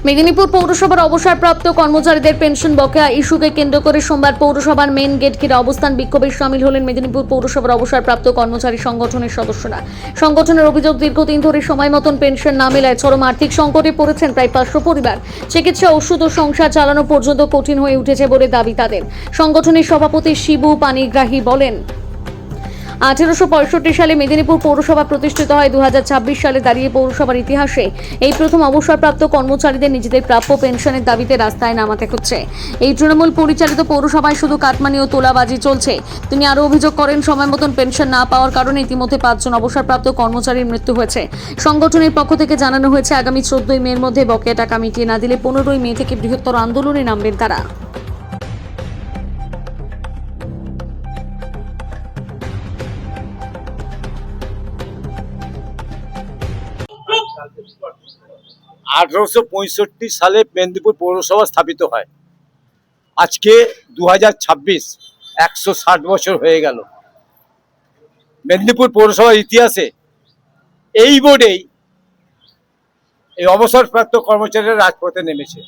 মেদিনীপুর পৌরসভার অবসরপ্রাপ্ত কর্মচারীদের পেনশন বকেয়া ইস্যুকে কেন্দ্র করে সোমবার পৌরসভার মেন গেট ঘিরে অবস্থান বিক্ষোভে শামিল হলেন মেদিনীপুর পৌরসভার অবসরপ্রাপ্ত কর্মচারী সংগঠনের সদস্যরা। সংগঠনের অভিযোগ, দীর্ঘদিন ধরে সময় মতন পেনশন না মেলায় চরম আর্থিক সংকটে পড়েছেন প্রায় 500 পরিবার। চিকিৎসা, ওষুধ ও সংসার চালানো পর্যন্ত কঠিন হয়ে উঠেছে বলে দাবি তাদের। সংগঠনের সভাপতি শিবু পানিগ্রাহী বলেন, 1865 সালে মেদিনীপুর পৌরসভা প্রতিষ্ঠিত হয়। 2026 সালে দাঁড়িয়ে পৌরসভার ইতিহাসে এই প্রথম অবসরপ্রাপ্ত কর্মচারীদের নিজেদের প্রাপ্য পেনশনের দাবিতে রাস্তায় নামাতে হচ্ছে। এই তৃণমূল পরিচালিত পৌরসভায় শুধু কাটমানি ও তোলাবাজি চলছে। তিনি আরও অভিযোগ করেন, সময় মতন পেনশন না পাওয়ার কারণে ইতিমধ্যে 5 জন অবসরপ্রাপ্ত কর্মচারীর মৃত্যু হয়েছে। সংগঠনের পক্ষ থেকে জানানো হয়েছে, আগামী 14 মের মধ্যে বকেয়া টাকা মিটিয়ে না দিলে 15 মে থেকে বৃহত্তর আন্দোলনে নামবেন তারা। 1865 সালে মেদিনীপুর পৌরসভা স্থাপিত হয়। আজকে 2026, 160 বছর হয়ে গেল। মেদিনীপুর পৌরসভার ইতিহাসে এই বোর্ডেই এই অবসরপ্রাপ্ত কর্মচারীরা রাজপথে নেমেছে।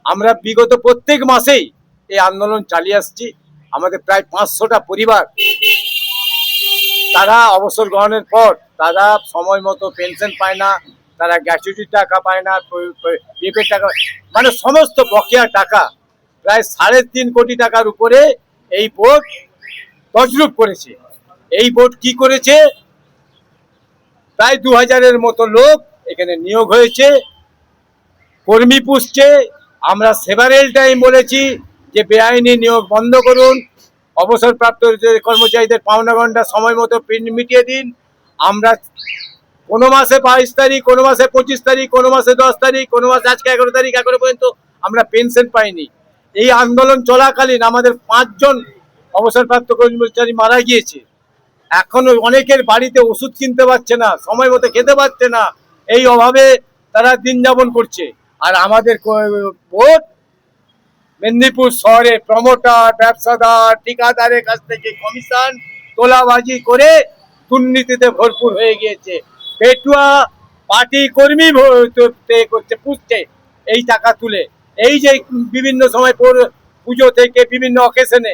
আমরা বিগত প্রত্যেক মাসেই এই আন্দোলন চালিয়ে আসছি। আমাদের প্রায় 500টা পরিবার, তারা অবসর গ্রহণের পর তারা সময় মতো পেনশন পায় না, তারা গ্র্যাচুইটির টাকা পায় না, পিএফের টাকা, মানে সমস্ত বকেয়া টাকা প্রায় 3.5 কোটি টাকার উপরে এই বোর্ড তছরূপ করেছে। এই বোর্ড কি করেছে? প্রায় 2000-এর মতো লোক এখানে নিয়োগ হয়েছে, কর্মী পুষছে। আমরা সেভারেল টাইম বলেছি যে বেআইনি নিয়োগ বন্ধ করুন, অবসরপ্রাপ্ত কর্মচারীদের পাওনা ঘন্টা সময় মতো মিটিয়ে দিন। আমরা কোনো মাসে 22 তারিখ, কোনো মাসে 25 তারিখ, কোনো মাসে 10 তারিখ, কোনো মাসে আজকে 11 তারিখ, এখনো পর্যন্ত আমরা পেনশন পাইনি। এই আন্দোলন চলাকালীন আমাদের 5 জন অবসরপ্রাপ্ত কর্মচারী মারা গিয়েছে। এখনো অনেকের বাড়িতে ওষুধ কিনতে পারছে না, সময় মতো খেতে পারছে না, এই অভাবে তারা দিন যাপন করছে। আর আমাদের বোর্ড মেদিনীপুর শহরে প্রমোটার, ব্যবসাদার, ঠিকাদারের কাছ থেকে কমিশন তোলাবাজি করে দুর্নীতিতে ভরপুর হয়ে গিয়েছে। পেটুয়া পার্টি কর্মী করছে, পুষছে এই টাকা তুলে। এই যে বিভিন্ন সময় পুজো থেকে বিভিন্ন অকেশনে,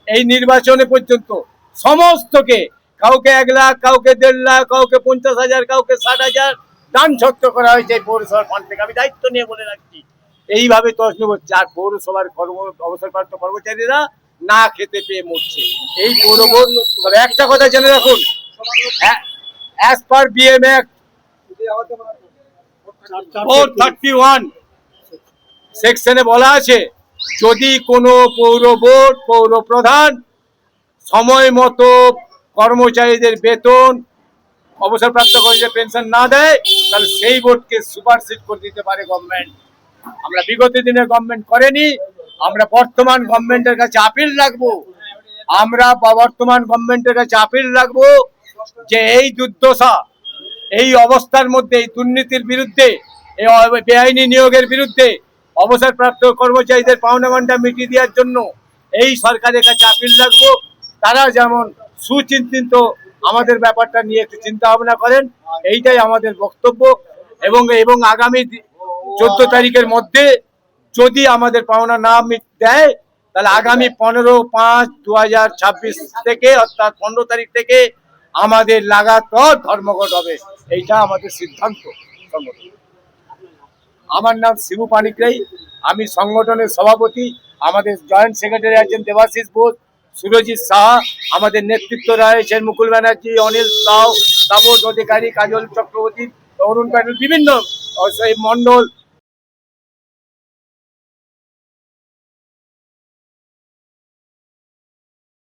এই নির্বাচনে পর্যন্ত সমস্তকে, কাউকে 1 লাখ, কাউকে 1.5 লাখ, কাউকে 50,000, কাউকে 60,000 দান ছত্র করা হয়েছে এই পৌরসভার ফান্ড থেকে। আমি দায়িত্ব নিয়ে বলে রাখছি, এইভাবে তছনছ হচ্ছে। আর পৌরসভার অবসরপ্রাপ্ত কর্মচারীরা না খেতে পেয়ে মরছে। এই পৌর বোর্ড, তবে একটা কথা জেনে রাখুন, as per BM Act 431 সেকশনে বলা আছে, যদি কোনো পৌর বোর্ড, পৌর প্রধান সময় মতো কর্মচারীদের বেতন, অবসরপ্রাপ্ত কর্মচারীদের পেনশন না দেয়, তাহলে সেই বোর্ডকে সুপারসিড করে দিতে পারে গভর্নমেন্ট। আমরা বিগত দিনে গভর্নমেন্ট করেনি, আমরা বর্তমান গভর্নমেন্টের কাছে আপিল রাখবো। আমরা বর্তমান গভর্নমেন্টের কাছে আপিল রাখবো যে এই দুর্দশা, এই অবস্থার মধ্যে, এই দুর্নীতির বিরুদ্ধে, এই বেআইনি নিয়োগের বিরুদ্ধে, অবসরপ্রাপ্ত কর্মচারীদের পাওনা ঘন্টা মিটিয়ে দেওয়ার জন্য এই সরকারের কাছে আপিল রাখবো। তারা যেমন সুচিন্তিত আমাদের ব্যাপারটা নিয়ে একটু চিন্তা ভাবনা করেন, এইটাই আমাদের বক্তব্য। এবং আগামী 14 তারিখের মধ্যে যদি আমাদের পাওনা না দেয়, তাহলে আগামী 15/5/2026 থেকে, অর্থাৎ 15 তারিখ থেকে আমাদের লাগাতার ধর্মঘট হবে। এইটা আমাদের সিদ্ধান্ত। আমার নাম শিবু পানিগ্রাহী, আমি সংগঠনের সভাপতি। আমাদের জয়েন্ট সেক্রেটারি আছেন দেবাশিস বোস, সুরজিৎ সাহা, আমাদের নেতৃত্ব রয়েছেন মুকুল ব্যানার্জি, অনিল সাউ, তাপস অধিকারী, কাজল চক্রবর্তী, অরুণ প্যাটেল, বিভিন্ন মন্ডল,